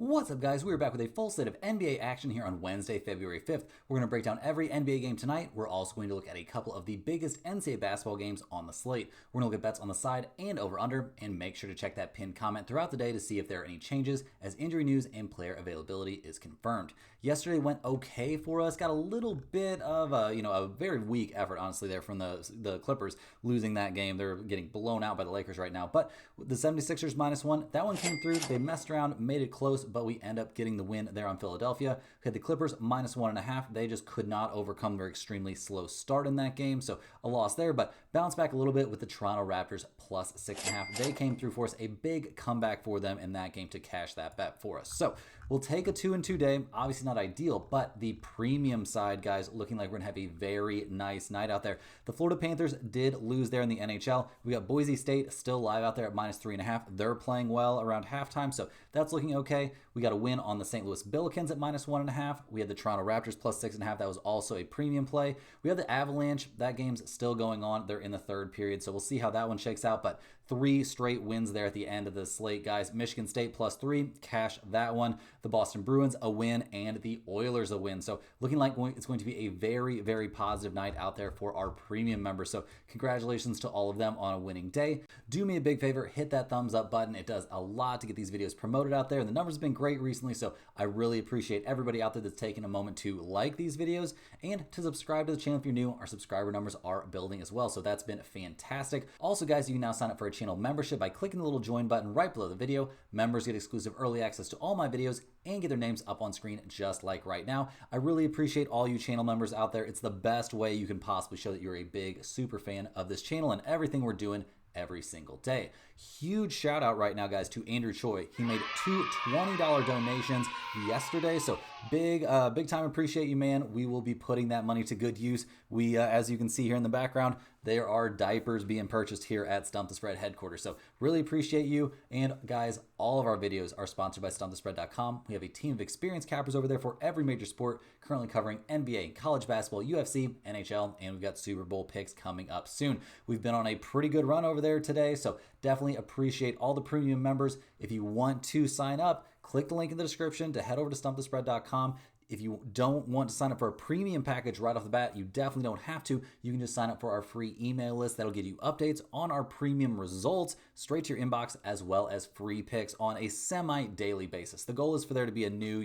What's up, guys? We're back with a full slate of NBA action here on Wednesday, February 5th. We're going to break down every NBA game tonight. We're also going to look at a couple of the biggest NCAA basketball games on the slate. We're going to look at bets on the side and over-under, and make sure to check that pinned comment throughout the day to see if there are any changes as injury news and player availability is confirmed. Yesterday went okay for us. Got a little bit of a very weak effort, honestly, there from the Clippers losing that game. They're getting blown out by the Lakers right now. But the 76ers -1, that one came through. They messed around, made it close, but we end up getting the win there on Philadelphia. We had the Clippers -1.5. They just could not overcome their extremely slow start in that game, so a loss there, but bounced back a little bit with the Toronto Raptors +6.5. They came through for us, a big comeback for them in that game to cash that bet for us. So we'll take a 2-2 day. Obviously not ideal, but the premium side, guys, looking like we're going to have a very nice night out there. The Florida Panthers did lose there in the NHL. We got Boise State still live out there at -3.5. They're playing well around halftime, so that's looking okay. We got a win on the St. Louis Pelicans at -1.5. We had the Toronto Raptors +6.5. That was also a premium play. We have the Avalanche. That game's still going on. They're in the third period, so we'll see how that one shakes out. But 3 straight wins there at the end of the slate, guys. Michigan State +3. Cash that one. The Boston Bruins a win, and the Oilers a win. So looking like it's going to be a very, very positive night out there for our premium members. So congratulations to all of them on a winning day. Do me a big favor, hit that thumbs up button. It does a lot to get these videos promoted out there, and the numbers have been great recently, so I really appreciate everybody out there that's taking a moment to like these videos and to subscribe to the channel if you're new. Our subscriber numbers are building as well, so that's been fantastic. Also, guys, you can now sign up for a channel membership by clicking the little join button right below the video. Members get exclusive early access to all my videos and get their names up on screen just like right now. I really appreciate all you channel members out there. It's the best way you can possibly show that you're a big super fan of this channel and everything we're doing every single day. Huge shout out right now, guys, to Andrew Choi. He made 2 $20 donations yesterday, so big time appreciate you, man. We will be putting that money to good use. We, as you can see here in the background, there are diapers being purchased here at Stump the Spread headquarters, so really appreciate you. And guys, all of our videos are sponsored by StumpTheSpread.com. We have a team of experienced cappers over there for every major sport, currently covering NBA, college basketball, UFC, NHL, and we've got Super Bowl picks coming up soon. We've been on a pretty good run over there today, so definitely appreciate all the premium members. If you want to sign up, click the link in the description to head over to StumpTheSpread.com. If you don't want to sign up for a premium package right off the bat, you definitely don't have to. You can just sign up for our free email list. That'll give you updates on our premium results straight to your inbox, as well as free picks on a semi-daily basis. The goal is for there to be a new,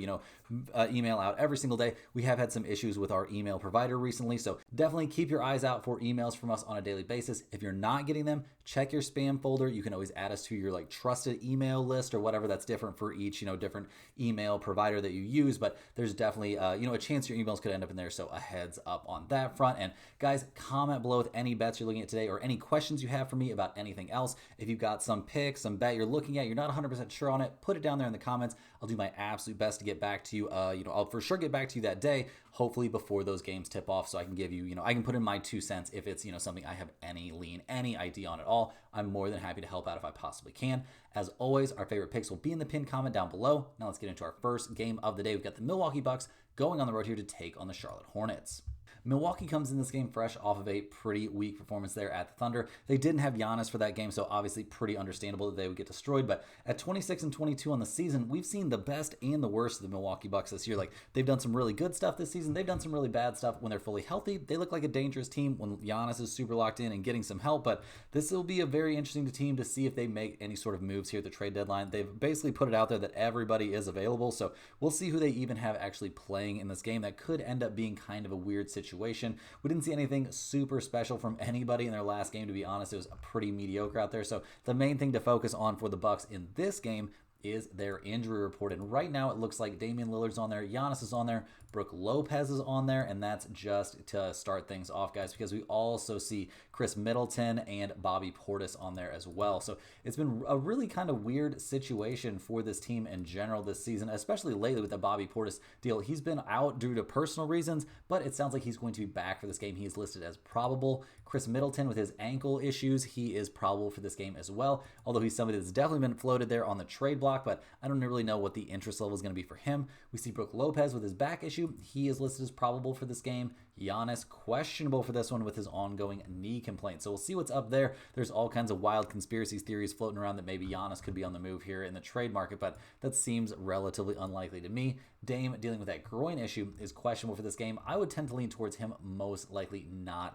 email out every single day. We have had some issues with our email provider recently, so definitely keep your eyes out for emails from us on a daily basis. If you're not getting them, check your spam folder. You can always add us to your trusted email list or whatever. That's different for each, different email provider that you use, but there's definitely a chance your emails could end up in there, so a heads up on that front. And guys, comment below with any bets you're looking at today or any questions you have for me about anything else. If you've got some picks, some bet you're looking at, you're not 100% sure on it, put it down there in the comments. I'll do my absolute best to get back to you. I'll for sure get back to you that day, hopefully before those games tip off, so I can give you, I can put in my 2 cents if it's, something I have any idea on at all. I'm more than happy to help out if I possibly can. As always, our favorite picks will be in the pinned comment down below. Now let's get into our first game of the day. We've got the Milwaukee Bucks going on the road here to take on the Charlotte Hornets. Milwaukee comes in this game fresh off of a pretty weak performance there at the Thunder. They didn't have Giannis for that game, so obviously pretty understandable that they would get destroyed. But at 26-22 on the season, we've seen the best and the worst of the Milwaukee Bucks this year. They've done some really good stuff this season. They've done some really bad stuff. When they're fully healthy, they look like a dangerous team when Giannis is super locked in and getting some help. But this will be a very interesting team to see if they make any sort of moves here at the trade deadline. They've basically put it out there that everybody is available, so we'll see who they even have actually playing in this game. That could end up being kind of a weird situation. We didn't see anything super special from anybody in their last game, to be honest. It was pretty mediocre out there. So the main thing to focus on for the Bucks in this game is their injury report. And right now it looks like Damian Lillard's on there, Giannis is on there, Brook Lopez is on there, and that's just to start things off, guys, because we also see Chris Middleton and Bobby Portis on there as well. So it's been a really kind of weird situation for this team in general this season, especially lately with the Bobby Portis deal. He's been out due to personal reasons, but it sounds like he's going to be back for this game. He's listed as probable. Chris Middleton with his ankle issues, he is probable for this game as well, although he's somebody that's definitely been floated there on the trade block, but I don't really know what the interest level is going to be for him. We see Brook Lopez with his back issue. He is listed as probable for this game. Giannis questionable for this one with his ongoing knee complaint. So we'll see what's up there. There's all kinds of wild conspiracy theories floating around that maybe Giannis could be on the move here in the trade market, but that seems relatively unlikely to me. Dame dealing with that groin issue is questionable for this game. I would tend to lean towards him most likely not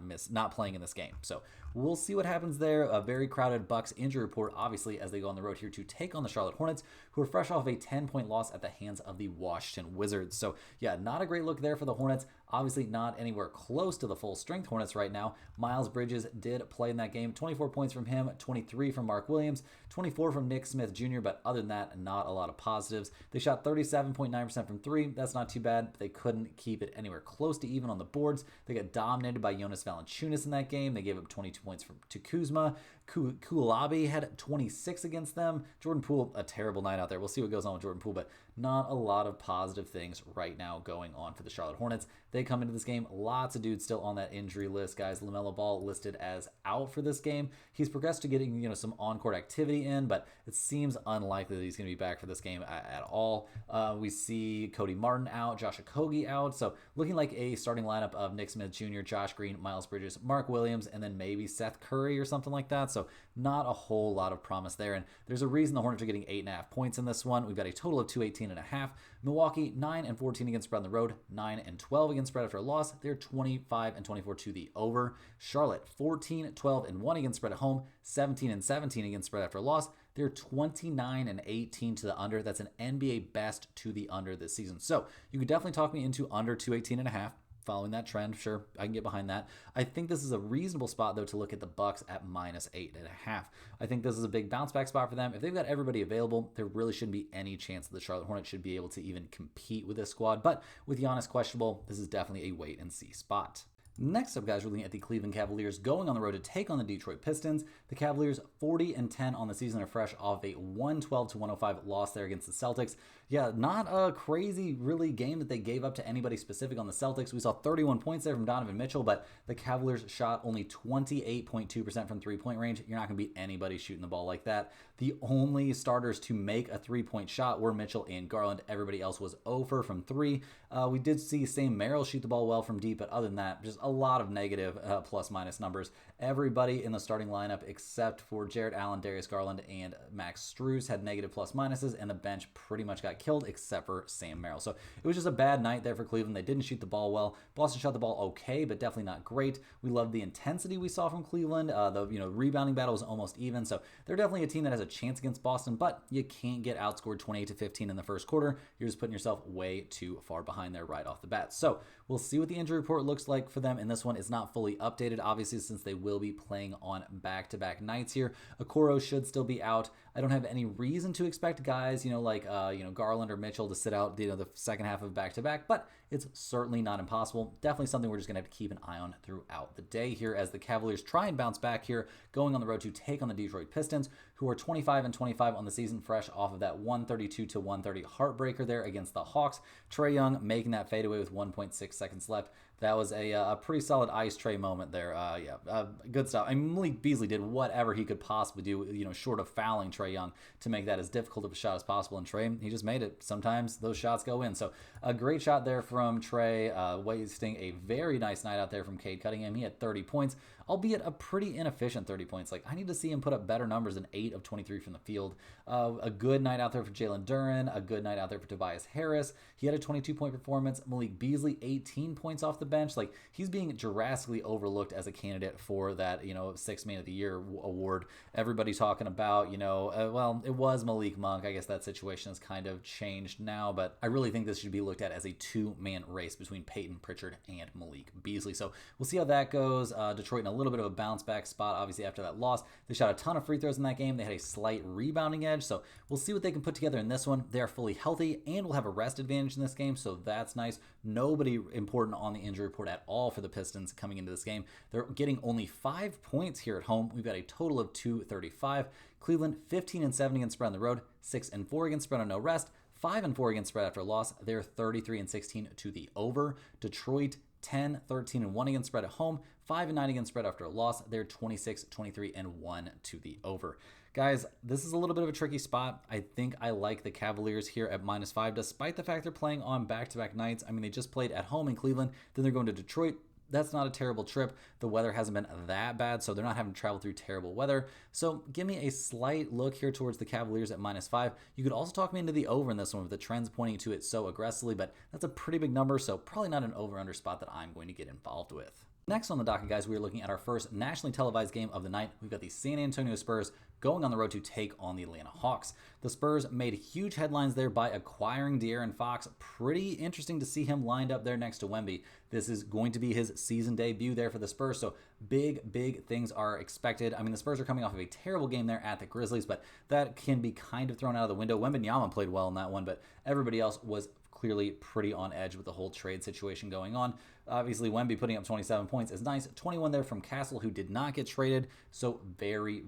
playing in this game. So we'll see what happens there. A very crowded Bucks injury report, obviously, as they go on the road here to take on the Charlotte Hornets, who are fresh off a 10-point loss at the hands of the Washington Wizards. So yeah, not a great look there for the Hornets. Obviously not anywhere close to the full strength Hornets right now. Miles Bridges did play in that game. 24 points from him, 23 from Mark Williams, 24 from Nick Smith Jr., but other than that, not a lot of positives. They shot 37.9% from three. That's not too bad, but they couldn't keep it anywhere close to even on the boards. They got dominated by Jonas Valanciunas in that game. They gave up 22 points to Kuzma. Kulabi had 26 against them. Jordan Poole, a terrible night out there. We'll see what goes on with Jordan Poole, but not a lot of positive things right now going on for the Charlotte Hornets. They come into this game, lots of dudes still on that injury list, guys. LaMelo Ball listed as out for this game. He's progressed to getting, some on-court activity in, but it seems unlikely that he's going to be back for this game at all. We see Cody Martin out, Josh Okogie out, so looking like a starting lineup of Nick Smith Jr., Josh Green, Miles Bridges, Mark Williams, and then maybe Seth Curry or something like that. So not a whole lot of promise there, and there's a reason the Hornets are getting 8.5 points in this one. We've got a total of 218.5. Milwaukee 9-14 against spread on the road, 9-12 against spread after a loss. They're 25-24 to the over. Charlotte 14-12-1 against spread at home, 17-17 against spread after a loss. They're 29-18 to the under. That's an NBA best to the under this season. So you could definitely talk me into under 218.5. Following that trend, sure, I can get behind that. I think this is a reasonable spot, though, to look at the Bucks at -8.5. I think this is a big bounce back spot for them. If they've got everybody available, there really shouldn't be any chance that the Charlotte Hornets should be able to even compete with this squad. But with Giannis questionable, this is definitely a wait and see spot. Next up, guys, we're looking at the Cleveland Cavaliers going on the road to take on the Detroit Pistons. The Cavaliers 40-10 on the season are fresh off a 112-105 loss there against the Celtics. Yeah, not a crazy, really, game that they gave up to anybody specific on the Celtics. We saw 31 points there from Donovan Mitchell, but the Cavaliers shot only 28.2% from three-point range. You're not going to beat anybody shooting the ball like that. The only starters to make a three-point shot were Mitchell and Garland. Everybody else was 0 from 3. We did see Sam Merrill shoot the ball well from deep, but other than that, just a lot of negative plus-minus numbers. Everybody in the starting lineup except for Jarrett Allen, Darius Garland, and Max Strus had negative plus-minuses, and the bench pretty much got killed except for Sam Merrill. So it was just a bad night there for Cleveland. They didn't shoot the ball well. Boston shot the ball okay, but definitely not great. We loved the intensity we saw from Cleveland. The rebounding battle was almost even, so they're definitely a team that has a chance against Boston, but you can't get outscored 28-15 in the first quarter. You're just putting yourself way too far behind there right off the bat. So we'll see what the injury report looks like for them in this one. It's not fully updated, obviously, since they will be playing on back-to-back nights here. Okoro should still be out. I don't have any reason to expect guys, like Garland or Mitchell to sit out, the second half of back-to-back, but it's certainly not impossible. Definitely something we're just going to have to keep an eye on throughout the day here as the Cavaliers try and bounce back here, going on the road to take on the Detroit Pistons, who are 25-25 on the season, fresh off of that 132-130 heartbreaker there against the Hawks. Trae Young making that fadeaway with 1.6 seconds left. That was a pretty solid ice Trae moment there. Good stuff. Malik Beasley did whatever he could possibly do, short of fouling Trae Young to make that as difficult of a shot as possible. And Trae, he just made it. Sometimes those shots go in. So a great shot there from Trae, wasting a very nice night out there from Cade Cunningham. He had 30 points, albeit a pretty inefficient 30 points. I need to see him put up better numbers than 8 of 23 from the field. A good night out there for Jalen Duren, a good night out there for Tobias Harris. He had a 22-point performance. Malik Beasley, 18 points off the bench. He's being drastically overlooked as a candidate for that, Sixth Man of the Year award. Everybody talking about, it was Malik Monk. I guess that situation has kind of changed now, but I really think this should be looked at as a two-man race between Peyton Pritchard and Malik Beasley. So we'll see how that goes. Detroit in a little bit of a bounce back spot, obviously, after that loss. They shot a ton of free throws in that game. They had a slight rebounding edge, so we'll see what they can put together in this one. They're fully healthy and will have a rest advantage in this game, so that's nice. Nobody important on the injury report at all for the Pistons coming into this game. They're getting only 5 points here at home. We've got a total of 235. Cleveland 15-7 against spread on the road, 6-4 against spread on no rest, 5-4 against spread after a loss. They're 33-16 to the over. Detroit 10-13-1 against spread at home, 5-9 against spread after a loss. They're 26-23-1 to the over. Guys, this is a little bit of a tricky spot. I think I like the Cavaliers here at -5, despite the fact they're playing on back-to-back nights. They just played at home in Cleveland, then they're going to Detroit. That's not a terrible trip. The weather hasn't been that bad, so they're not having to travel through terrible weather. So give me a slight look here towards the Cavaliers at -5. You could also talk me into the over in this one with the trends pointing to it so aggressively, but that's a pretty big number, so probably not an over-under spot that I'm going to get involved with. Next on the docket, guys, we are looking at our first nationally televised game of the night. We've got the San Antonio Spurs going on the road to take on the Atlanta Hawks. The Spurs made huge headlines there by acquiring De'Aaron Fox. Pretty interesting to see him lined up there next to Wemby. This is going to be his season debut there for the Spurs, so big things are expected. I mean, the Spurs are coming off of a terrible game there at the Grizzlies, but that can be kind of thrown out of the window. Wembanyama played well in that one, but everybody else was clearly pretty on edge with the whole trade situation going on. Obviously, Wemby putting up 27 points is nice. 21 there from Castle, who did not get traded. So very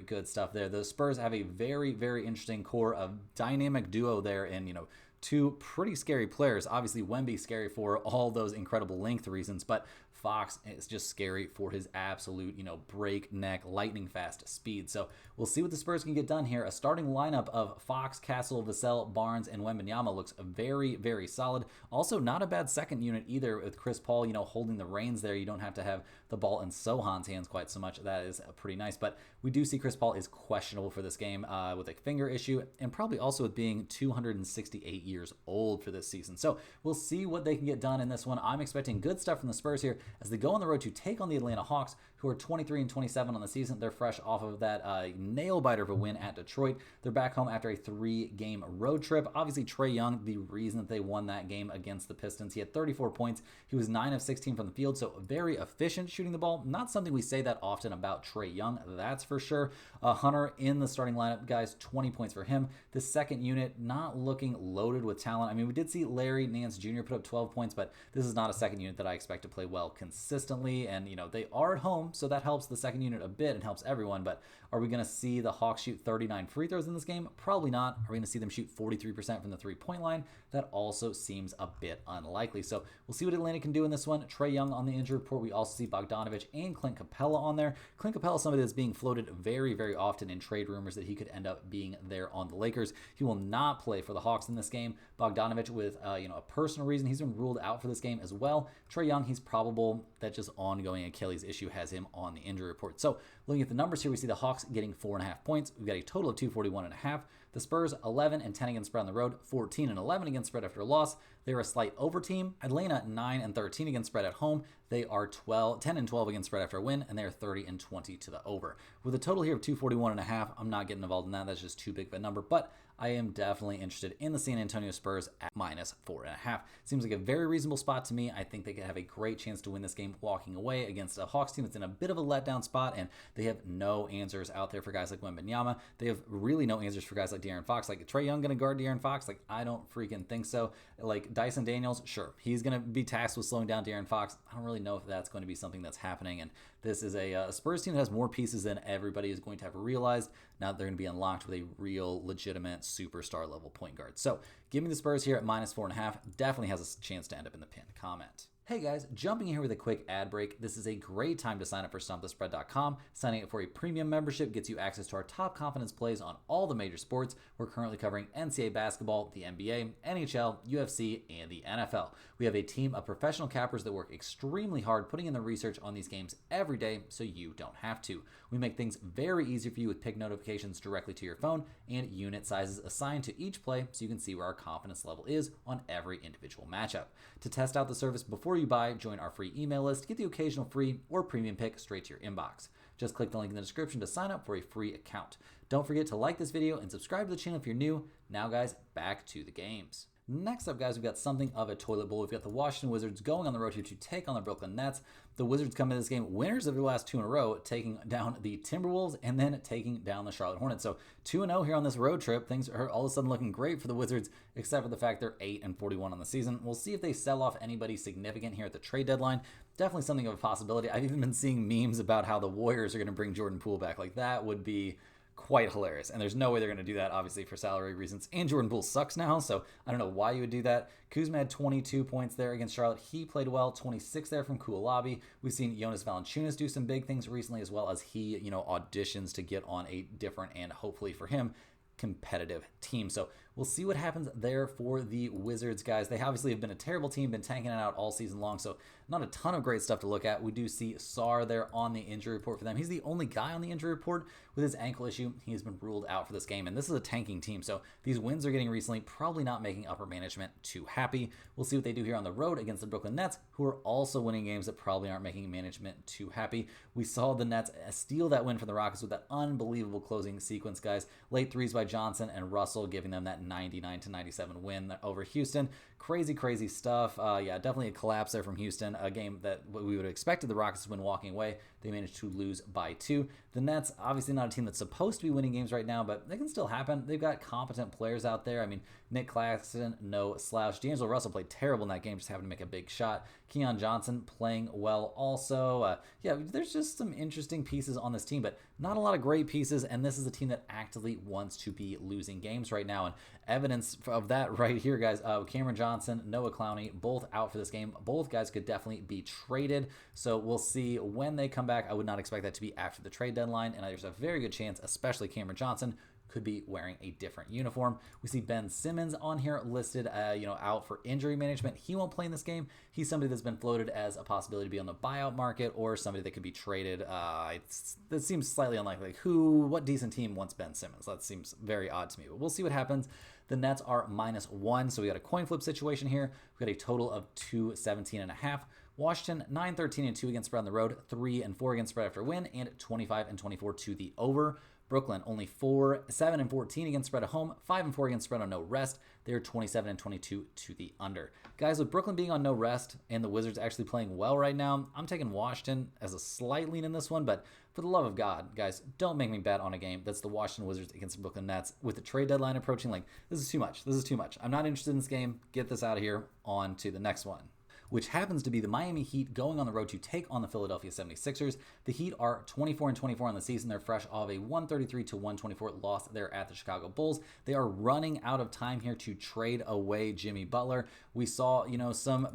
good stuff there. The Spurs have a very interesting core of dynamic duo there, and two pretty scary players. Obviously, Wemby scary for all those incredible length reasons, but Fox is just scary for his absolute, breakneck, lightning fast speed. So we'll see what the Spurs can get done here. A starting lineup of Fox, Castle, Vassell, Barnes, and Wembanyama looks very solid. Also, not a bad second unit either with Chris Paul, holding the reins there. You don't have to have the ball in Sohan's hands quite so much. That is pretty nice. But we do see Chris Paul is questionable for this game with a finger issue, and probably also with being 268 years old for this season. So we'll see what they can get done in this one. I'm expecting good stuff from the Spurs here as they go on the road to take on the Atlanta Hawks, who are 23-27 on the season. They're fresh off of that nail-biter of a win at Detroit. They're back home after a 3-game road trip. Obviously, Trae Young, the reason that they won that game against the Pistons. He had 34 points. He was 9 of 16 from the field, so very efficient shooting the ball. Not something we say that often about Trae Young, that's for sure. Hunter in the starting lineup, guys, 20 points for him. The second unit not looking loaded with talent. I mean, we did see Larry Nance Jr. put up 12 points, but this is not a second unit that I expect to play well consistently, and they are at home, so that helps the second unit a bit and helps everyone. But are we going to see the Hawks shoot 39 free throws in this game? Probably not. Are we going to see them shoot 43% from the three-point line? That also seems a bit unlikely. So we'll see what Atlanta can do in this one. Trae Young on the injury report. We also see Bogdanovich and Clint Capella on there. Clint Capella is somebody that's being floated very often in trade rumors that he could end up being there on the Lakers. He will not play for the Hawks in this game. Bogdanovich with a personal reason, he's been ruled out for this game as well. Trae Young, he's probable. That just ongoing Achilles issue has him on the injury report. So looking at the numbers here, we see the Hawks getting 4.5 points. We've got a total of 241.5. The Spurs 11-10 against spread on the road, 14-11 against spread after a loss. They're a slight over team. Atlanta 9-13 against spread at home. They are 10-12 against spread after a win, and they are 30-20 to the over. With a total here of 241.5, I'm not getting involved in that. That's just too big of a number, but I am definitely interested in the San Antonio Spurs at -4.5. Seems like a very reasonable spot to me. I think they could have a great chance to win this game walking away against a Hawks team that's in a bit of a letdown spot, and they have no answers out there for guys like Wembanyama. They have really no answers for guys like De'Aaron Fox. Like, Trae Young going to guard De'Aaron Fox? Like, I don't freaking think so. Like, Dyson Daniels, sure, he's going to be tasked with slowing down De'Aaron Fox. I don't really know if that's going to be something that's happening, and this is a Spurs team that has more pieces than everybody is going to have realized. Now they're going to be unlocked with a real, legitimate superstar level point guard. So give me the Spurs here at -4.5. Definitely has a chance to end up in the pinned comment. Hey guys, jumping in here with a quick ad break. This is a great time to sign up for StompTheSpread.com. Signing up for a premium membership gets you access to our top confidence plays on all the major sports. We're currently covering NCAA basketball, the NBA, NHL, UFC, and the NFL. We have a team of professional cappers that work extremely hard putting in the research on these games every day so you don't have to. We make things very easy for you with pick notifications directly to your phone and unit sizes assigned to each play so you can see where our confidence level is on every individual matchup. To test out the service before you buy, join our free email list, get the occasional free or premium pick straight to your inbox. Just click the link in the description to sign up for a free account. Don't forget to like this video and subscribe to the channel if you're new. Now guys, back to the games. Next up, guys, we've got something of a toilet bowl. We've got the Washington Wizards going on the road here to take on the Brooklyn Nets. The Wizards come into this game winners of the last 2 in a row, taking down the Timberwolves and then taking down the Charlotte Hornets. So 2-0 here on this road trip. Things are all of a sudden looking great for the Wizards, except for the fact they're 8-41 on the season. We'll see if they sell off anybody significant here at the trade deadline. Definitely something of a possibility. I've even been seeing memes about how the Warriors are going to bring Jordan Poole back. Like, that would be quite hilarious, and there's no way they're going to do that, obviously, for salary reasons, and Jordan Poole sucks now, so I don't know why you would do that. Kuzma had 22 points there against Charlotte. He played well. 26 there from Kulalabi. We've seen Jonas Valanciunas do some big things recently, as well as he, auditions to get on a different and hopefully for him competitive team. So we'll see what happens there for the Wizards, guys. They obviously have been a terrible team, been tanking it out all season long, so not a ton of great stuff to look at. We do see Sarr there on the injury report for them. He's the only guy on the injury report with his ankle issue. He has been ruled out for this game, and this is a tanking team, so these wins they're getting recently probably not making upper management too happy. We'll see what they do here on the road against the Brooklyn Nets, who are also winning games that probably aren't making management too happy. We saw the Nets steal that win from the Rockets with that unbelievable closing sequence, guys. Late threes by Johnson and Russell giving them that 99-97 win over Houston. Crazy stuff. Yeah, definitely a collapse there from Houston. A game that we would have expected the Rockets to win walking away. They managed to lose by 2. The Nets, obviously not a team that's supposed to be winning games right now, but they can still happen. They've got competent players out there. I mean, Nick Claxton, no slouch. D'Angelo Russell played terrible in that game, just happened to make a big shot. Keon Johnson playing well also. Yeah, there's just some interesting pieces on this team, but not a lot of great pieces, and this is a team that actively wants to be losing games right now, and evidence of that right here, guys. Cameron Johnson, Noah Clowney, both out for this game. Both guys could definitely be traded, so we'll see when they come back. I would not expect that to be after the trade deadline, and there's a very good chance, especially Cameron Johnson, could be wearing a different uniform. We see Ben Simmons on here listed, out for injury management. He won't play in this game. He's somebody that's been floated as a possibility to be on the buyout market or somebody that could be traded. That seems slightly unlikely. What decent team wants Ben Simmons? That seems very odd to me, but we'll see what happens. The Nets are -1, so we got a coin flip situation here. We got a total of 217.5. Washington 9-13-2 against spread on the road, 3-4 against spread after win, and 25-24 to the over. Brooklyn only 7-14 against spread at home, 5-4 against spread on no rest. They're 27-22 to the under. Guys, with Brooklyn being on no rest and the Wizards actually playing well right now, I'm taking Washington as a slight lean in this one, but for the love of God, guys, don't make me bet on a game that's the Washington Wizards against the Brooklyn Nets with the trade deadline approaching. This is too much. This is too much. I'm not interested in this game. Get this out of here. On to the next one, which happens to be the Miami Heat going on the road to take on the Philadelphia 76ers. The Heat are 24-24 on the season. They're fresh off a 133-124 loss there at the Chicago Bulls. They are running out of time here to trade away Jimmy Butler. We saw, some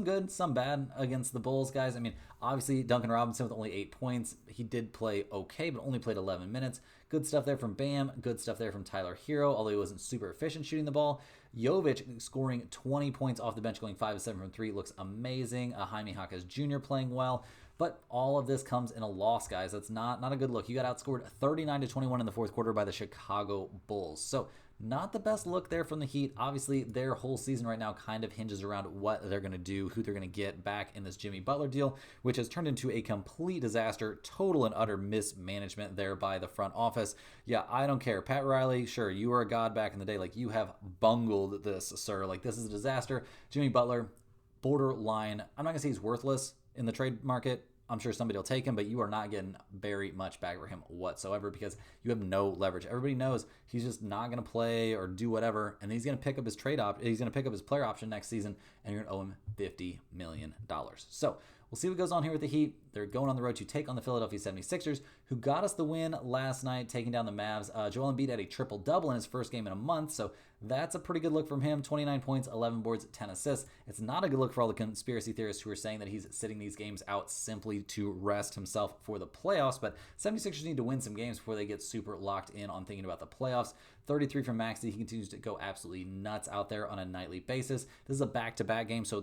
good, some bad against the Bulls, guys. I mean, obviously Duncan Robinson with only 8 points. He did play okay, but only played 11 minutes. Good stuff there from Bam. Good stuff there from Tyler Hero, although he wasn't super efficient shooting the ball. Jovic scoring 20 points off the bench, going 5 of 7 from 3. Looks amazing. Jaime Jaquez Jr. playing well. But all of this comes in a loss, guys. That's not a good look. You got outscored 39-21 in the fourth quarter by the Chicago Bulls. So not the best look there from the Heat. Obviously, their whole season right now kind of hinges around what they're going to do, who they're going to get back in this Jimmy Butler deal, which has turned into a complete disaster, total and utter mismanagement there by the front office. Yeah, I don't care. Pat Riley, sure, you were a god back in the day. You have bungled this, sir. This is a disaster. Jimmy Butler, borderline. I'm not going to say he's worthless in the trade market. I'm sure somebody will take him, but you are not getting very much back for him whatsoever because you have no leverage. Everybody knows he's just not going to play or do whatever, and he's going to pick up his he's going to pick up his player option next season, and you're going to owe him $50 million. So we'll see what goes on here with the Heat. They're going on the road to take on the Philadelphia 76ers, who got us the win last night, taking down the Mavs. Joel Embiid had a triple-double in his first game in a month, so that's a pretty good look from him. 29 points, 11 boards, 10 assists. It's not a good look for all the conspiracy theorists who are saying that he's sitting these games out simply to rest himself for the playoffs, but 76ers need to win some games before they get super locked in on thinking about the playoffs. 33 from Maxey. He continues to go absolutely nuts out there on a nightly basis. This is a back-to-back game, so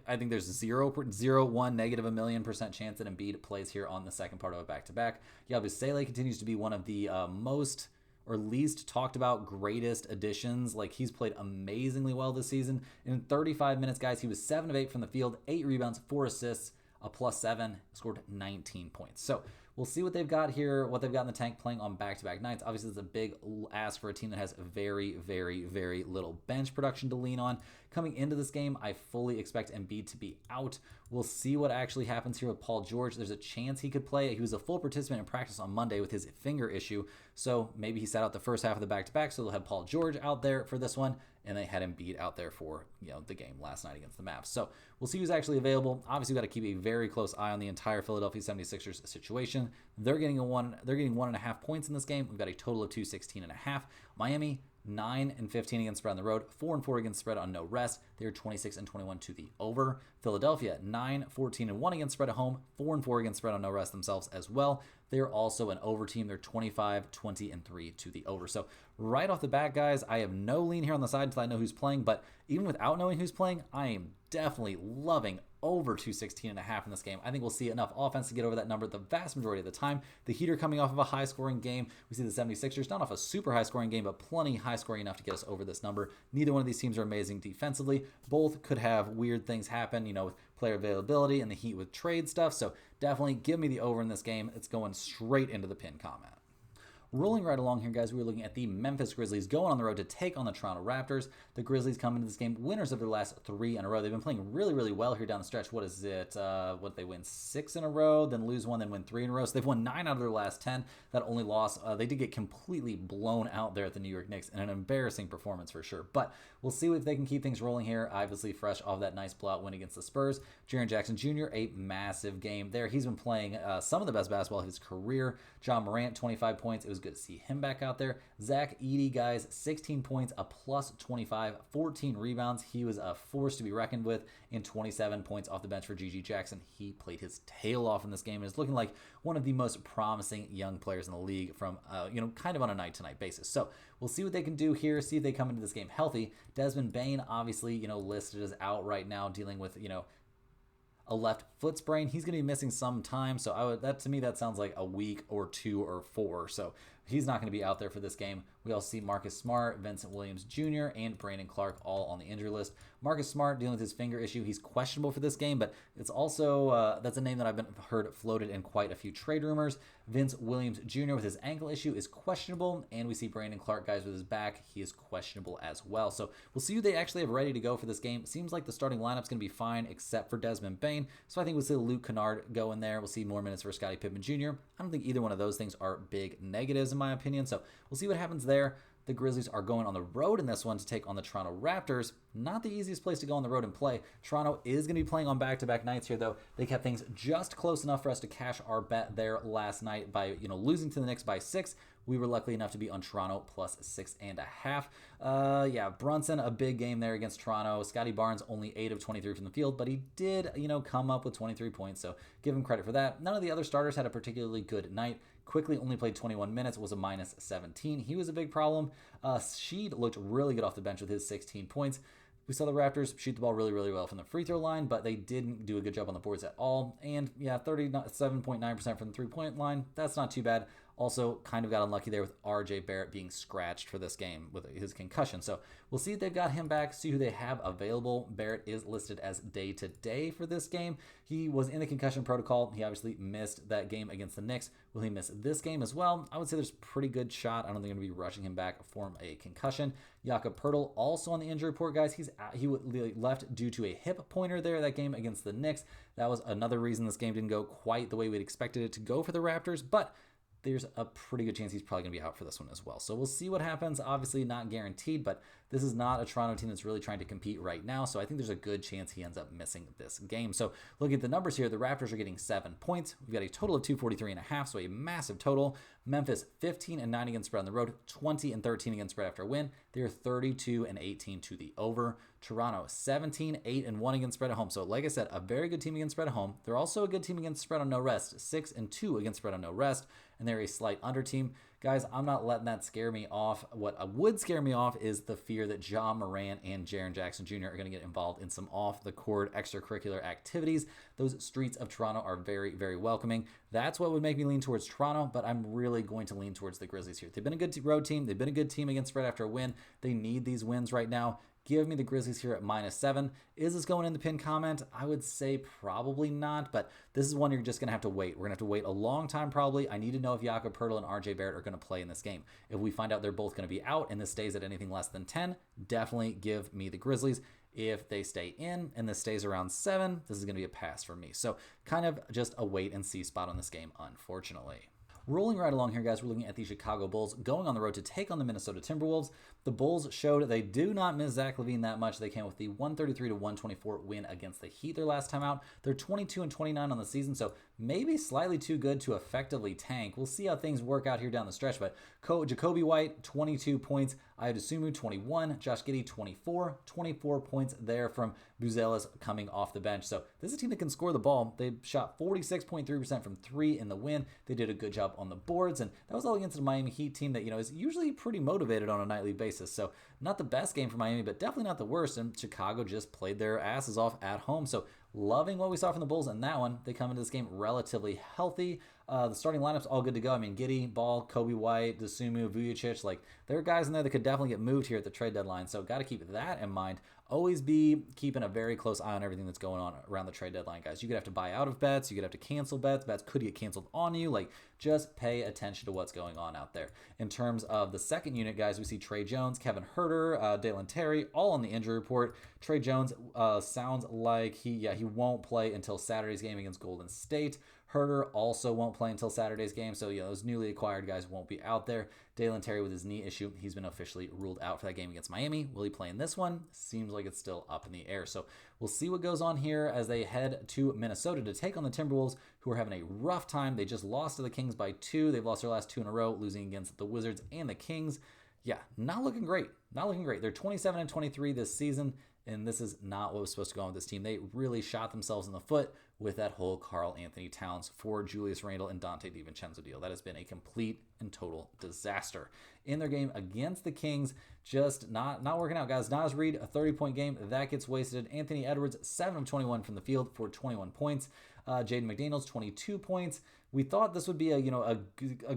I think there's 0.01 negative a million% chance that Embiid plays here on the second part of a back-to-back. Yabusele continues to be one of the most or least talked about greatest additions. He's played amazingly well this season. In 35 minutes, guys, he was 7 of 8 from the field, 8 rebounds, 4 assists, a +7, scored 19 points. So we'll see what they've got here, what they've got in the tank playing on back-to-back nights. Obviously, it's a big ask for a team that has very, very, very little bench production to lean on. Coming into this game, I fully expect Embiid to be out. We'll see what actually happens here with Paul George. There's a chance he could play. He was a full participant in practice on Monday with his finger issue, so maybe he sat out the first half of the back-to-back, so they'll have Paul George out there for this one, and they had Embiid out there for the game last night against the Mavs. So we'll see who's actually available. Obviously, we've got to keep a very close eye on the entire Philadelphia 76ers situation. They're getting 1.5 points in this game. We've got a total of 216.5. Miami 9-15 against spread on the road, 4-4 against spread on no rest. They're 26-21 to the over. Philadelphia, 9-14-1 against spread at home, 4-4 against spread on no rest themselves as well. They're also an over team. They're 25-20-3 to the over. So right off the bat, guys, I have no lean here on the side until I know who's playing. But even without knowing who's playing, I am definitely loving over 216.5 in this game. I think we'll see enough offense to get over that number the vast majority of the time. The Heat are coming off of a high-scoring game. We see the 76ers, not off a super high-scoring game, but plenty high-scoring enough to get us over this number. Neither one of these teams are amazing defensively. Both could have weird things happen, with player availability and the Heat with trade stuff. So definitely give me the over in this game. It's going straight into the pin comment. Rolling right along here, guys, we're looking at the Memphis Grizzlies going on the road to take on the Toronto Raptors. The Grizzlies come into this game winners of their last 3 in a row. They've been playing really, really well here down the stretch. What is it? They win 6 in a row, then lose 1, then win 3 in a row. So they've won 9 out of their last 10. That only loss, they did get completely blown out there at the New York Knicks in an embarrassing performance for sure. But we'll see if they can keep things rolling here. Obviously, fresh off that nice blowout win against the Spurs. Jaren Jackson Jr., a massive game there. He's been playing some of the best basketball of his career. John Morant, 25 points. It was good to see him back out there. Zach Edey, guys, 16 points, a plus 25, 14 rebounds. He was a force to be reckoned with, and 27 points off the bench for GG Jackson. He played his tail off in this game and is looking like one of the most promising young players in the league from, kind of on a night-to-night basis. So we'll see what they can do here, see if they come into this game healthy. Desmond Bane, obviously, listed as out right now, dealing with, a left foot sprain. He's going to be missing some time, so to me that sounds like a week or 2 or 4. So he's not going to be out there for this game. We also see Marcus Smart, Vincent Williams Jr., and Brandon Clark all on the injury list. Marcus Smart dealing with his finger issue. He's questionable for this game, but it's also that's a name that I've heard floated in quite a few trade rumors. Vince Williams Jr. with his ankle issue is questionable, and we see Brandon Clark, guys, with his back. He is questionable as well. So we'll see who they actually have ready to go for this game. Seems like the starting lineup's going to be fine except for Desmond Bane. So I think we'll see Luke Kennard go in there. We'll see more minutes for Scottie Pippen Jr. I don't think either one of those things are big negatives in my opinion. So we'll see what happens there. The Grizzlies are going on the road in this one to take on the Toronto Raptors. Not the easiest place to go on the road and play. Toronto is going to be playing on back-to-back nights here, though. They kept things just close enough for us to cash our bet there last night by, losing to the Knicks by 6. We were lucky enough to be on Toronto plus 6.5. Brunson, a big game there against Toronto. Scotty Barnes, only 8 of 23 from the field, but he did, come up with 23 points, so give him credit for that. None of the other starters had a particularly good night. Quickly only played 21 minutes, was a minus 17. He was a big problem. Sheed looked really good off the bench with his 16 points. We saw the Raptors shoot the ball really, really well from the free throw line, but they didn't do a good job on the boards at all. And 37.9% from the three-point line. That's not too bad. Also, kind of got unlucky there with RJ Barrett being scratched for this game with his concussion. So we'll see if they've got him back, see who they have available. Barrett is listed as day-to-day for this game. He was in the concussion protocol. He obviously missed that game against the Knicks. Will he miss this game as well? I would say there's a pretty good shot. I don't think I'm going to be rushing him back from a concussion. Jakob Poeltl also on the injury report, guys. He left due to a hip pointer there that game against the Knicks. That was another reason this game didn't go quite the way we'd expected it to go for the Raptors, but there's a pretty good chance he's probably going to be out for this one as well. So we'll see what happens. Obviously not guaranteed, but this is not a Toronto team that's really trying to compete right now. So I think there's a good chance he ends up missing this game. So look at the numbers here. The Raptors are getting 7 points. We've got a total of 243.5, so a massive total. Memphis 15-9 against spread on the road, 20-13 against spread after a win. They're 32-18 to the over. Toronto 17-8-1 against spread at home. So like I said, a very good team against spread at home. They're also a good team against spread on no rest, 6-2 against spread on no rest, and they're a slight under team. Guys, I'm not letting that scare me off. What would scare me off is the fear that John Morant and Jaren Jackson Jr. are going to get involved in some off-the-court extracurricular activities. Those streets of Toronto are very, very welcoming. That's what would make me lean towards Toronto, but I'm really going to lean towards the Grizzlies here. They've been a good road team. They've been a good team against spread after a win. They need these wins right now. Give me the Grizzlies here at -7. Is this going in the pin comment? I would say probably not, but this is one you're just going to have to wait. We're going to have to wait a long time probably. I need to know if Jakob Poeltl and RJ Barrett are going to play in this game. If we find out they're both going to be out and this stays at anything less than 10, definitely give me the Grizzlies. If they stay in and this stays around 7, this is going to be a pass for me. So kind of just a wait and see spot on this game, unfortunately. Rolling right along here, guys, we're looking at the Chicago Bulls going on the road to take on the Minnesota Timberwolves. The Bulls showed they do not miss Zach LaVine that much. They came with the 133-124 win against the Heat their last time out. They're 22-29 on the season, so maybe slightly too good to effectively tank. We'll see how things work out here down the stretch, but Jacoby White, 22 points. Ayo 21. Josh Giddey, 24 points there from Buzelis coming off the bench. So this is a team that can score the ball. They shot 46.3% from 3 in the win. They did a good job on the boards, and that was all against a Miami Heat team that, is usually pretty motivated on a nightly basis. So not the best game for Miami, but definitely not the worst, and Chicago just played their asses off at home. So loving what we saw from the Bulls in that one. They come into this game relatively healthy. The starting lineup's all good to go. I mean, Giddey, Ball, Kobe White, Dosunmu, Vujacic, there are guys in there that could definitely get moved here at the trade deadline. So got to keep that in mind. Always be keeping a very close eye on everything that's going on around the trade deadline, guys. You could have to buy out of bets. You could have to cancel bets. Bets could get canceled on you. Just pay attention to what's going on out there. In terms of the second unit, guys, we see Trey Jones, Kevin Huerter, Dalen Terry, all on the injury report. Trey Jones sounds like he won't play until Saturday's game against Golden State. Huerter also won't play until Saturday's game, so those newly acquired guys won't be out there. Dalen Terry with his knee issue, he's been officially ruled out for that game against Miami. Will he play in this one? Seems like it's still up in the air. So we'll see what goes on here as they head to Minnesota to take on the Timberwolves, who are having a rough time. They just lost to the Kings by 2. They've lost their last 2 in a row, losing against the Wizards and the Kings. Yeah, not looking great. They're 27-23 this season, and this is not what was supposed to go on with this team. They really shot themselves in the foot with that whole Karl Anthony Towns for Julius Randle and Dante DiVincenzo deal. That has been a complete and total disaster. In their game against the Kings, just not working out, guys. Naz Reid, a 30-point game. That gets wasted. Anthony Edwards, 7 of 21 from the field for 21 points. Jaden McDaniels, 22 points. We thought this would be a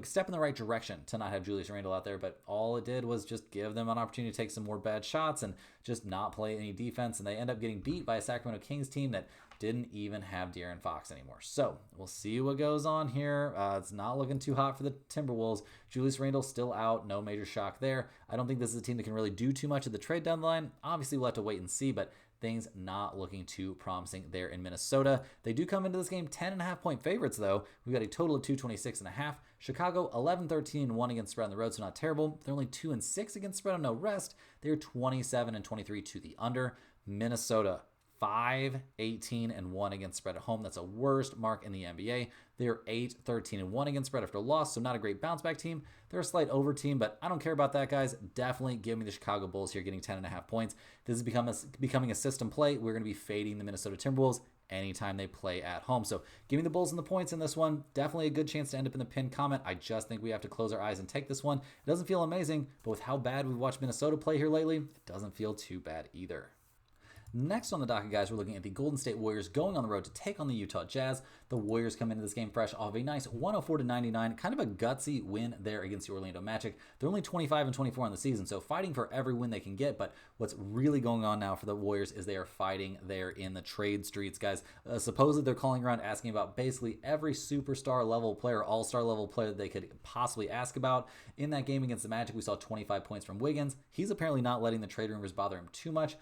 step in the right direction to not have Julius Randle out there, but all it did was just give them an opportunity to take some more bad shots and just not play any defense, and they end up getting beat by a Sacramento Kings team that didn't even have De'Aaron Fox anymore. So we'll see what goes on here. It's not looking too hot for the Timberwolves. Julius Randle still out. No major shock there. I don't think this is a team that can really do too much at the trade deadline. Obviously, we'll have to wait and see, but things not looking too promising there in Minnesota. They do come into this game 10.5-point favorites, though. We've got a total of 226.5. Chicago 11-13-1 against spread on the road, so not terrible. They're only 2-6 against spread on no rest. They're 27-23 to the under. Minnesota 5-18-1 against spread at home. That's a worst mark in the NBA. They're 8-13-1 against spread after loss, so not a great bounce back team. They're a slight over team, but I don't care about that, guys. Definitely give me the Chicago Bulls here getting 10.5 points. This is becoming a system play. We're going to be fading the Minnesota Timberwolves anytime they play at home. So give me the Bulls and the points in this one. Definitely a good chance to end up in the pinned comment. I just think we have to close our eyes and take this one. It doesn't feel amazing, but with how bad we've watched Minnesota play here lately, it doesn't feel too bad either. Next on the docket, guys, we're looking at the Golden State Warriors going on the road to take on the Utah Jazz. The Warriors come into this game fresh off a nice 104-99, kind of a gutsy win there against the Orlando Magic. They're only 25-24 on the season, so fighting for every win they can get. But what's really going on now for the Warriors is they are fighting there in the trade streets, guys. Supposedly they're calling around asking about basically every superstar level player, all-star level player that they could possibly ask about. In that game against the Magic, we saw 25 points from Wiggins. He's apparently not letting the trade rumors bother him too much.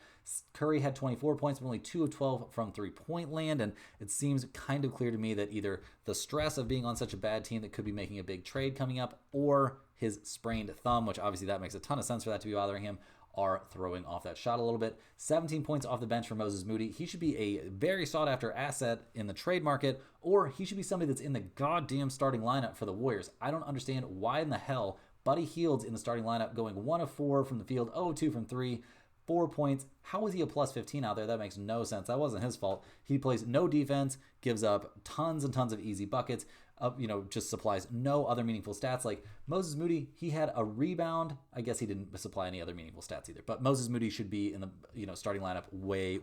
Curry had 24 points, but only 2 of 12 from three-point land, and it seems kind of clear to me that either the stress of being on such a bad team that could be making a big trade coming up, or his sprained thumb, which obviously that makes a ton of sense for that to be bothering him, are throwing off that shot a little bit. 17 points off the bench for Moses Moody. He should be a very sought-after asset in the trade market, or he should be somebody that's in the goddamn starting lineup for the Warriors. I don't understand why in the hell Buddy Hield's in the starting lineup going 1 of 4 from the field, 0 of 2 from 3, 4 points. How is he a plus 15 out there? That makes no sense. That wasn't his fault. He plays no defense, gives up tons and tons of easy buckets, just supplies no other meaningful stats. Like Moses Moody, he had a rebound. I guess he didn't supply any other meaningful stats either. But Moses Moody should be in the starting lineup way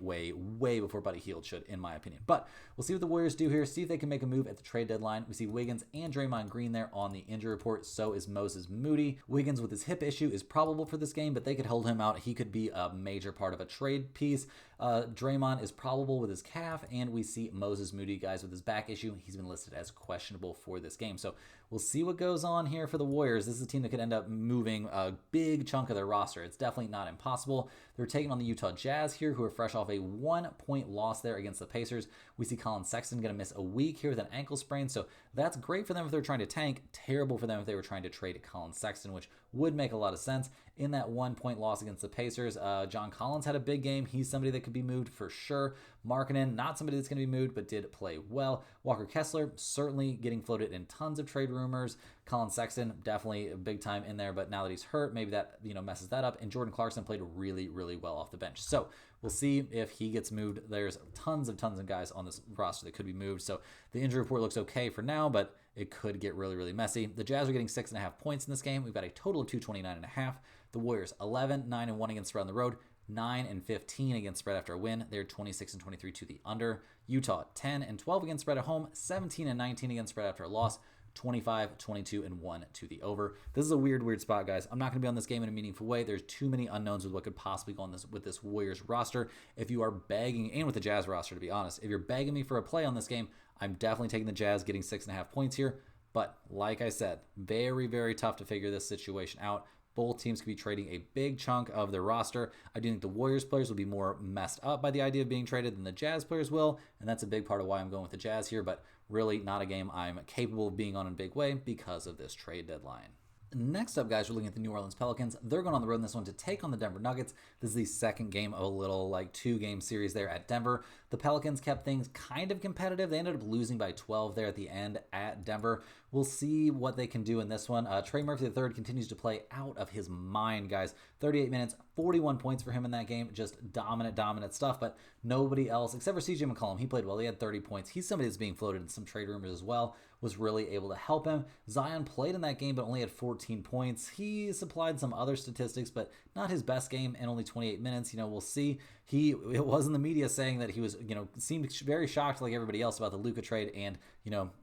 before Buddy Hield should, in my opinion. But we'll see what the Warriors do here. See if they can make a move at the trade deadline. We see Wiggins and Draymond Green there on the injury report. So is Moses Moody. Wiggins with his hip issue is probable for this game, but they could hold him out. He could be a major part of a trade piece. Draymond is probable with his calf, and we see Moses Moody, guys, with his back issue. He's been listed as questionable for this game. So we'll see what goes on here for the Warriors. This is a team that could end up moving a big chunk of their roster. It's definitely not impossible. They're taking on the Utah Jazz here, who are fresh off a 1-point loss there against the Pacers. We see Colin Sexton going to miss a week here with an ankle sprain, so that's great for them if they're trying to tank. Terrible for them if they were trying to trade Colin Sexton, which would make a lot of sense. In that 1-point loss against the Pacers, John Collins had a big game. He's somebody that could be moved for sure. Markkanen, not somebody that's going to be moved, but did play well. Walker Kessler, certainly getting floated in tons of trade rumors. Colin Sexton, definitely big time in there, but now that he's hurt, maybe that messes that up. And Jordan Clarkson played really, really well off the bench. So we'll see if he gets moved. There's tons of guys on this roster that could be moved. So the injury report looks okay for now, but it could get really, really messy. The Jazz are getting 6.5 points in this game. We've got a total of 229.5. The Warriors 11, 9-1 against spread on the road, 9-15 against spread after a win. They're 26-23 to the under. Utah 10-12 against spread at home, 17-19 against spread after a loss, 25-22-1 to the over. This is a weird spot, guys. I'm not going to be on this game in a meaningful way. There's too many unknowns with what could possibly go on with this Warriors roster. If you are begging, and with the Jazz roster, to be honest, if you're begging me for a play on this game, I'm definitely taking the Jazz getting 6.5 points here. But like I said, very, very tough to figure this situation out. Both teams could be trading a big chunk of their roster. I do think the Warriors players will be more messed up by the idea of being traded than the Jazz players will, and that's a big part of why I'm going with the Jazz here, but really not a game I'm capable of being on in a big way because of this trade deadline. Next up, guys, we're looking at the New Orleans Pelicans. They're going on the road in this one to take on the Denver Nuggets. This is the second game of a little 2-game series there at Denver. The Pelicans kept things kind of competitive. They ended up losing by 12 there at the end at Denver. We'll see what they can do in this one. Trey Murphy III continues to play out of his mind, guys. 38 minutes, 41 points for him in that game. Just dominant stuff, but nobody else, except for CJ McCollum. He played well. He had 30 points. He's somebody that's being floated in some trade rumors as well. Was really able to help him. Zion played in that game, but only had 14 points. He supplied some other statistics, but not his best game in only 28 minutes. We'll see. It was in the media saying that he was, seemed very shocked like everybody else about the Luka trade, and,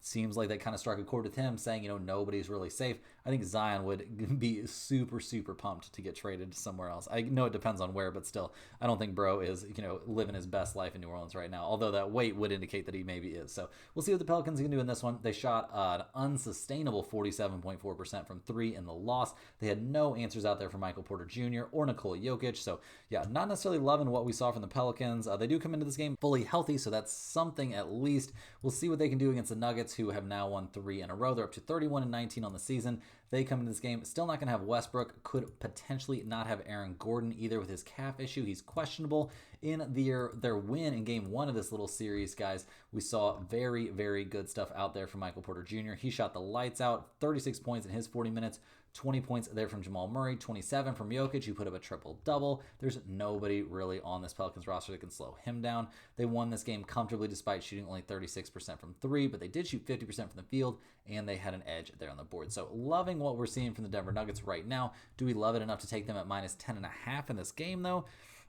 seems like that kind of struck a chord with him, saying, nobody's really safe. I think Zion would be super pumped to get traded somewhere else. I know it depends on where, but still, I don't think bro is, living his best life in New Orleans right now, although that weight would indicate that he maybe is. So we'll see what the Pelicans can do in this one. They shot an unsustainable 47.4% from 3 in the loss. They had no answers out there for Michael Porter Jr. or Nikola Jokic. So yeah, not necessarily loving what we saw from the Pelicans. They do come into this game fully healthy, so that's something at least. We'll see what they can do against the Nuggets, who have now won 3 in a row. They're up to 31-19 on the season. They come into this game still not going to have Westbrook, could potentially not have Aaron Gordon either with his calf issue. He's questionable. In their win in game 1 of this little series, guys, we saw very, very good stuff out there from Michael Porter Jr. He shot the lights out, 36 points in his 40 minutes, 20 points there from Jamal Murray, 27 from Jokic, who put up a triple-double. There's nobody really on this Pelicans roster that can slow him down. They won this game comfortably despite shooting only 36% from 3, but they did shoot 50% from the field, and they had an edge there on the board. So loving what we're seeing from the Denver Nuggets right now. Do we love it enough to take them at minus 10.5 in this game, though?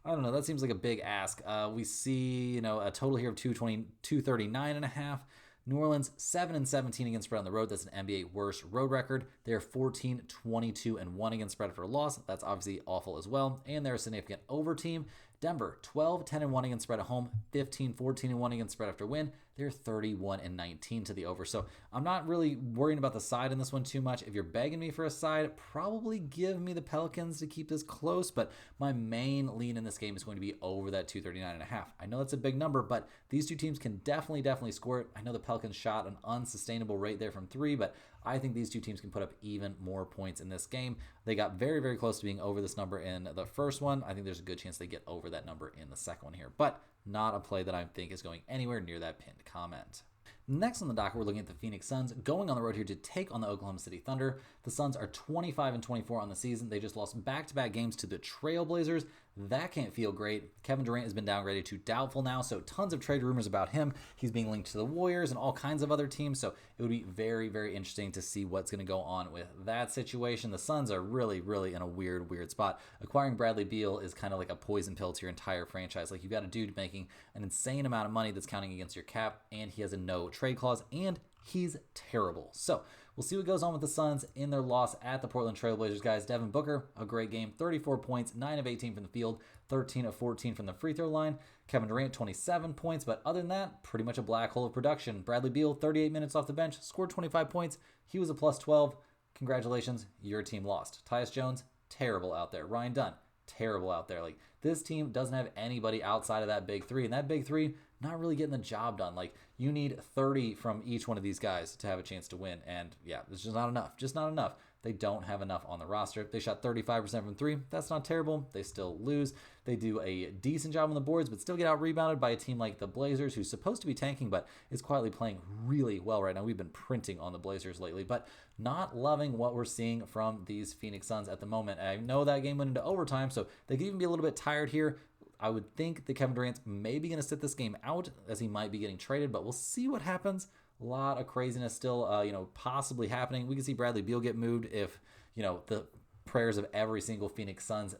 I don't know. That seems like a big ask. We see, a total here of 239.5. New Orleans 7-17 against spread on the road. That's an NBA worst road record. They're 14-22-1 against spread for a loss. That's obviously awful as well. And they're a significant over team. Denver 12-10-1 against spread at home, 15-14-1 against spread after win. They're 31-19 to the over. So I'm not really worrying about the side in this one too much. If you're begging me for a side, probably give me the Pelicans to keep this close, but my main lean in this game is going to be over that 239.5. I know that's a big number, but these two teams can definitely score it. I know the Pelicans shot an unsustainable rate there from 3, but I think these two teams can put up even more points in this game. They got very, very close to being over this number in the first one. I think there's a good chance they get over that number in the second one here, but not a play that I think is going anywhere near that pinned comment. Next on the docket, we're looking at the Phoenix Suns going on the road here to take on the Oklahoma City Thunder. The Suns are 25-24 on the season. They just lost back-to-back games to the Trailblazers. That can't feel great. Kevin Durant has been downgraded to doubtful now, so tons of trade rumors about him. He's being linked to the Warriors and all kinds of other teams, so it would be very, very interesting to see what's going to go on with that situation. The Suns are really, really in a weird spot. Acquiring Bradley Beal is kind of like a poison pill to your entire franchise. Like, you've got a dude making an insane amount of money that's counting against your cap, and he has a no trade clause, and He's terrible. So we'll see what goes on with the Suns in their loss at the Portland Trailblazers, guys. Devin Booker, a great game. 34 points, 9 of 18 from the field, 13 of 14 from the free throw line. Kevin Durant, 27 points, but other than that, pretty much a black hole of production. Bradley Beal, 38 minutes off the bench, scored 25 points. He was a plus 12. Congratulations, your team lost. Tyus Jones, terrible out there. Ryan Dunn, terrible out there. Like, this team doesn't have anybody outside of that big three, and that big three not really getting the job done. Like, you need 30 from each one of these guys to have a chance to win, and yeah, it's just not enough. Just not enough. They don't have enough on the roster. They shot 35% from three. That's not terrible. They still lose. They do a decent job on the boards, but still get out rebounded by a team like the Blazers, who's supposed to be tanking, but is quietly playing really well right now. We've been printing on the Blazers lately, but not loving what we're seeing from these Phoenix Suns at the moment. I know that game went into overtime, so they could even be a little bit tired here. I would think that Kevin Durant's maybe going to sit this game out, as he might be getting traded, but we'll see what happens. A lot of craziness still, possibly happening. We can see Bradley Beal get moved if, the prayers of every single Phoenix Suns,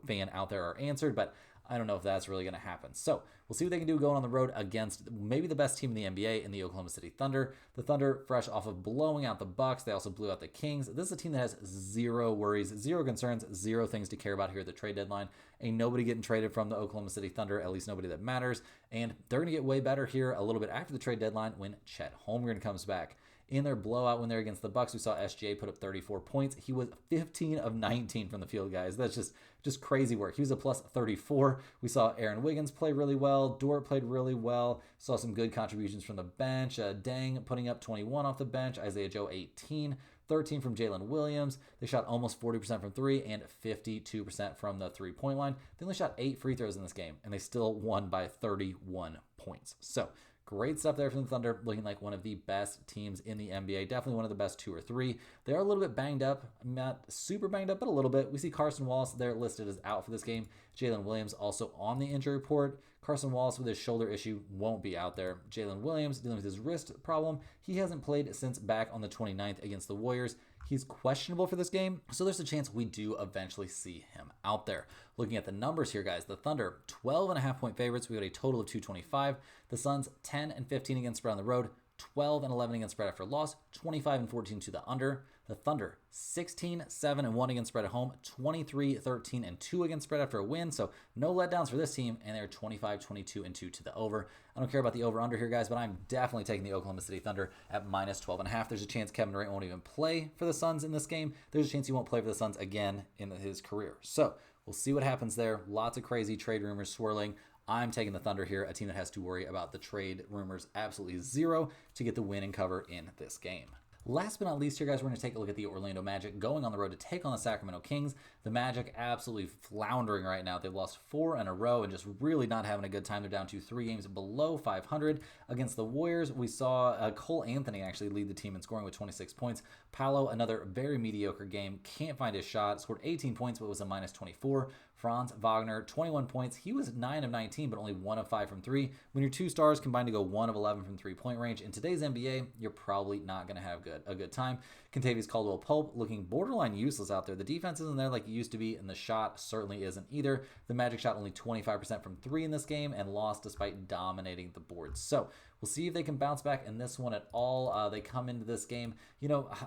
fan out there are answered, but I don't know if that's really going to happen. So we'll see what they can do going on the road against maybe the best team in the NBA in the Oklahoma City Thunder. The Thunder, fresh off of blowing out the Bucks. They also blew out the Kings. This is a team that has zero worries, zero concerns, zero things to care about here at the trade deadline. Ain't nobody getting traded from the Oklahoma City Thunder, at least nobody that matters. And they're going to get way better here a little bit after the trade deadline when Chet Holmgren comes back. In their blowout when they're against the Bucks, we saw SGA put up 34 points. He was 15 of 19 from the field, guys. That's just crazy work. He was a plus 34. We saw Aaron Wiggins play really well. Dort played really well. Saw some good contributions from the bench. Deng putting up 21 off the bench. Isaiah Joe 18. 13 from Jalen Williams. They shot almost 40% from three and 52% from the three-point line. They only shot 8 free throws in this game, and they still won by 31 points. So great stuff there from the Thunder, looking like one of the best teams in the NBA. Definitely one of the best 2 or 3. They are a little bit banged up. Not super banged up, but a little bit. We see Carson Wallace there listed as out for this game. Jalen Williams also on the injury report. Carson Wallace with his shoulder issue won't be out there. Jalen Williams dealing with his wrist problem. He hasn't played since back on the 29th against the Warriors. He's questionable for this game, so there's a chance we do eventually see him out there. Looking at the numbers here, guys, the Thunder, 12.5-point favorites. We got a total of 225. The Suns, 10 and 15 against spread on the road, 12 and 11 against spread after loss, 25 and 14 to the under. The Thunder, 16, 7 and 1 against spread at home, 23, 13 and 2 against spread after a win. So no letdowns for this team, and they're 25, 22 and 2 to the over. I don't care about the over under here, guys, but I'm definitely taking the Oklahoma City Thunder at minus 12.5. There's a chance Kevin Durant won't even play for the Suns in this game. There's a chance he won't play for the Suns again in his career. So we'll see what happens there. Lots of crazy trade rumors swirling. I'm taking the Thunder here, a team that has to worry about the trade rumors absolutely zero to get the win and cover in this game. Last but not least here, guys, we're going to take a look at the Orlando Magic going on the road to take on the Sacramento Kings. The Magic absolutely floundering right now. They've lost 4 in a row and just really not having a good time. They're down to 3 games below 500. Against the Warriors, we saw Cole Anthony actually lead the team in scoring with 26 points. Paolo, another very mediocre game. Can't find his shot. Scored 18 points, but was a minus 24. Franz Wagner, 21 points. He was 9 of 19, but only 1 of 5 from 3. When your 2 stars combine to go 1 of 11 from three-point range, in today's NBA, you're probably not going to have a good time. Kentavious Caldwell-Pope looking borderline useless out there. The defense isn't there like it used to be, and the shot certainly isn't either. The Magic shot only 25% from 3 in this game and lost despite dominating the boards. So we'll see if they can bounce back in this one at all. They come into this game,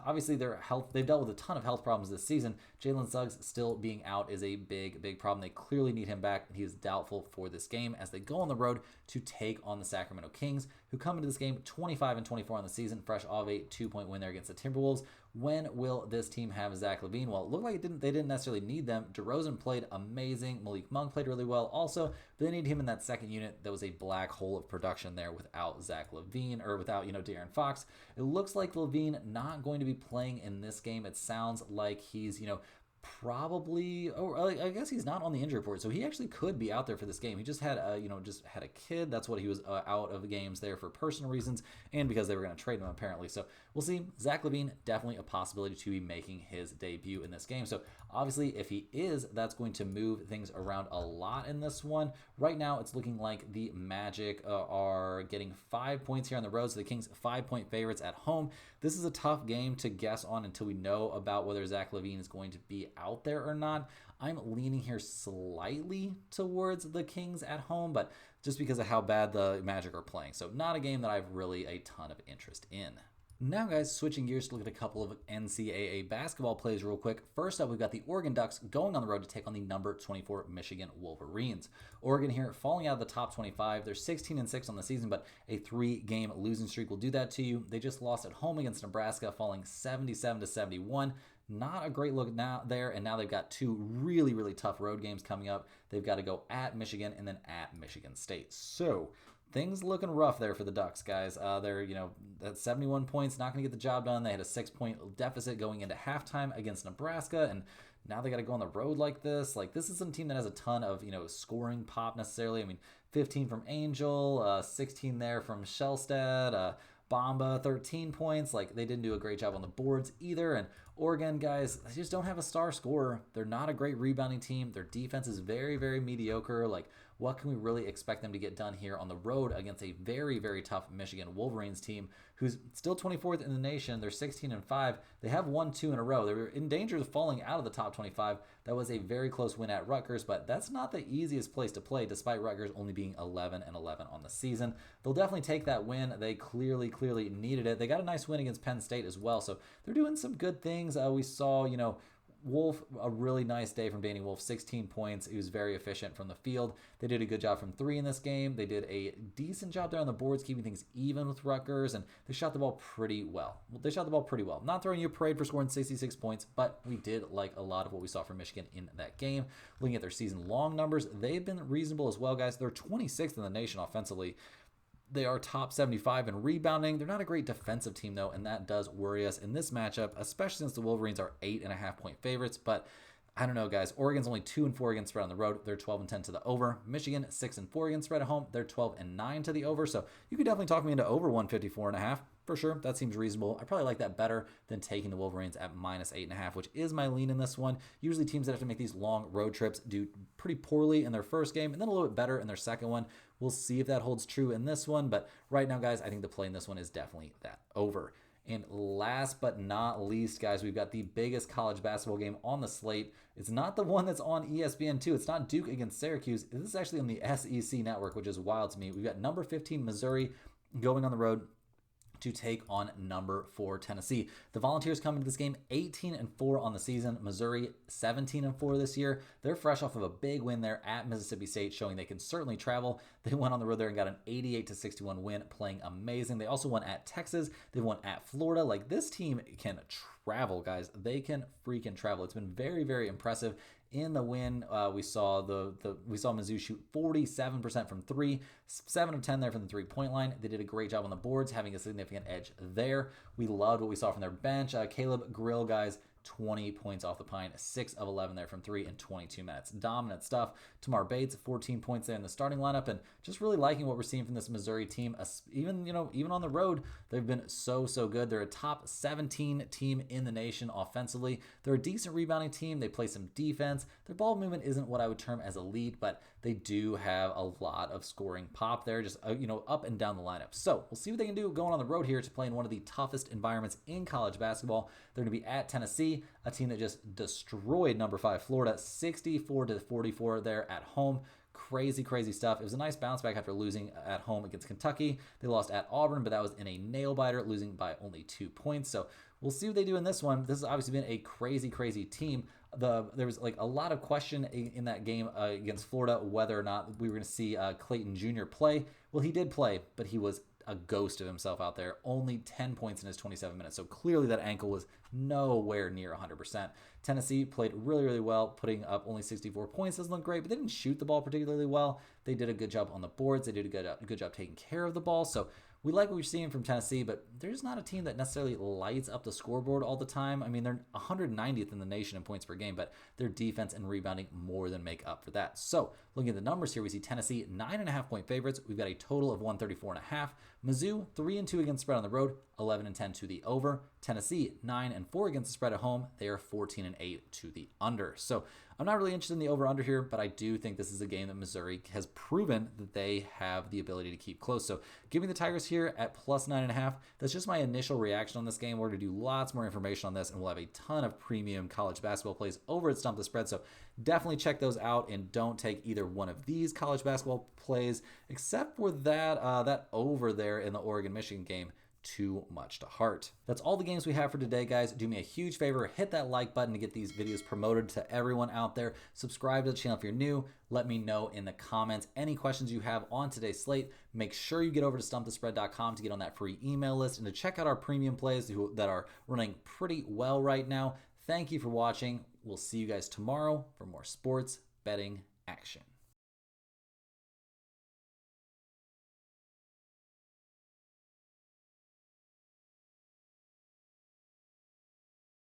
obviously they've dealt with a ton of health problems this season. Jalen Suggs still being out is a big problem. They clearly need him back, and he is doubtful for this game as they go on the road to take on the Sacramento Kings, who come into this game 25 and 24 on the season, fresh off a 2-point win there against the Timberwolves. When will this team have Zach LaVine? Well, it looked like they didn't necessarily need them. DeRozan played amazing. Malik Monk played really well also, but they need him in that second unit. That was a black hole of production there without Zach LaVine, or without, De'Aaron Fox. It looks like LaVine not going to be playing in this game. It sounds like he's, probably, I guess he's not on the injury report, so he actually could be out there for this game. He just had a kid. That's what he was out of the games there for personal reasons, and because they were going to trade him apparently. So we'll see. Zach LaVine, definitely a possibility to be making his debut in this game. So obviously, if he is, that's going to move things around a lot in this one. Right now, it's looking like the Magic are getting 5 points here on the road, so the Kings 5-point favorites at home. This is a tough game to guess on until we know about whether Zach LaVine is going to be necessarily out there or not. I'm leaning here slightly towards the Kings at home, but just because of how bad the Magic are playing. So not a game that I have really a ton of interest in. Now, guys, switching gears to look at a couple of NCAA basketball plays real quick. First up, we've got the Oregon Ducks going on the road to take on the number 24 Michigan Wolverines. Oregon here falling out of the top 25. They're 16-6 on the season, but a 3-game losing streak will do that to you. They just lost at home against Nebraska, falling 77-71. Not a great look now there, and now they've got 2 really, really tough road games coming up. They've got to go at Michigan and then at Michigan State. So things looking rough there for the Ducks, guys. They're, at 71 points, not going to get the job done. They had a 6-point deficit going into halftime against Nebraska, and now they got to go on the road like this. Like, this isn't a team that has a ton of, scoring pop necessarily. I mean, 15 from Angel, 16 there from Shellstead, Bamba, 13 points. Like, they didn't do a great job on the boards either. And Oregon, guys, they just don't have a star scorer. They're not a great rebounding team. Their defense is very, very mediocre. Like, what can we really expect them to get done here on the road against a very, very tough Michigan Wolverines team who's still 24th in the nation? They're 16-5. They have won 2 in a row. They were in danger of falling out of the top 25. That was a very close win at Rutgers, but that's not the easiest place to play, despite Rutgers only being 11-11 on the season. They'll definitely take that win. They clearly needed it. They got a nice win against Penn State as well, so they're doing some good things. We saw, Wolf, a really nice day from Danny Wolf, 16 points. He was very efficient from the field. They did a good job from 3 in this game. They did a decent job there on the boards, keeping things even with Rutgers, and they shot the ball pretty well. Not throwing you a parade for scoring 66 points, but we did like a lot of what we saw from Michigan in that game. Looking at their season-long numbers, they've been reasonable as well, guys. They're 26th in the nation offensively. They are top 75 in rebounding. They're not a great defensive team, though, and that does worry us in this matchup, especially since the Wolverines are 8.5-point favorites. But I don't know, guys. Oregon's only 2-4 against spread on the road. They're 12-10 to the over. Michigan 6-4 against spread at home. They're 12-9 to the over. So you could definitely talk me into over 154.5 for sure. That seems reasonable. I probably like that better than taking the Wolverines at -8.5, which is my lean in this one. Usually teams that have to make these long road trips do pretty poorly in their first game and then a little bit better in their second one. We'll see if that holds true in this one. But right now, guys, I think the play in this one is definitely that over. And last but not least, guys, we've got the biggest college basketball game on the slate. It's not the one that's on ESPN2. It's not Duke against Syracuse. This is actually on the SEC network, which is wild to me. We've got number 15 Missouri going on the road to take on number 4 Tennessee. The Volunteers come into this game 18-4 on the season. Missouri 17-4 this year. They're fresh off of a big win there at Mississippi State, showing they can certainly travel. They went on the road there and got an 88-61 win, playing amazing. They also won at Texas. They won at Florida. Like, this team can travel, guys. They can freaking travel. It's been very, very impressive. In the win, we saw Mizzou shoot 47% from 3, 7 of 10 there from the 3-point line. They did a great job on the boards, having a significant edge there. We loved what we saw from their bench. Caleb Grill, guys, 20 points off the pine, 6 of 11 there from 3 in 22 minutes. Dominant stuff. Tamar Bates, 14 points there in the starting lineup, and just really liking what we're seeing from this Missouri team. Even on the road, they've been so good. They're a top 17 team in the nation offensively. They're a decent rebounding team. They play some defense. Their ball movement isn't what I would term as elite, but they do have a lot of scoring pop there, just up and down the lineup. So we'll see what they can do going on the road here to play in one of the toughest environments in college basketball. They're going to be at Tennessee, a team that just destroyed number 5 Florida, 64-44 there at home. Crazy stuff. It was a nice bounce back after losing at home against Kentucky. They lost at Auburn, but that was in a nail biter, losing by only 2 points. So we'll see what they do in this one. This has obviously been a crazy team. There was a lot of question in that game against Florida whether or not we were going to see Clayton Jr. play. Well, he did play, but he was a ghost of himself out there. Only 10 points in his 27 minutes. So clearly that ankle was nowhere near 100%. Tennessee played really well, putting up only 64 points. Doesn't look great, but they didn't shoot the ball particularly well. They did a good job on the boards. They did a good job taking care of the ball. So we like what we're seeing from Tennessee, but they're just not a team that necessarily lights up the scoreboard all the time. I mean, they're 190th in the nation in points per game, but their defense and rebounding more than make up for that. So looking at the numbers here, we see Tennessee 9.5-point favorites. We've got a total of 134.5. Mizzou 3-2 against spread on the road, 11-10 to the over. Tennessee, 9-4 against the spread at home. They are 14-8 to the under. So I'm not really interested in the over-under here, but I do think this is a game that Missouri has proven that they have the ability to keep close. So give me the Tigers here at plus 9.5. That's just my initial reaction on this game. We're going to do lots more information on this, and we'll have a ton of premium college basketball plays over at Stump the Spread. So definitely check those out, and don't take either one of these college basketball plays, except for that over there in the Oregon-Michigan game. Too much to heart. That's all the games we have for today, guys. Do me a huge favor, hit that like button to get these videos promoted to everyone out there. Subscribe to the channel if you're new. Let me know in the comments any questions you have on today's slate. Make sure you get over to stumpthespread.com to get on that free email list and to check out our premium plays that are running pretty well right now. Thank you for watching. We'll see you guys tomorrow for more sports betting action.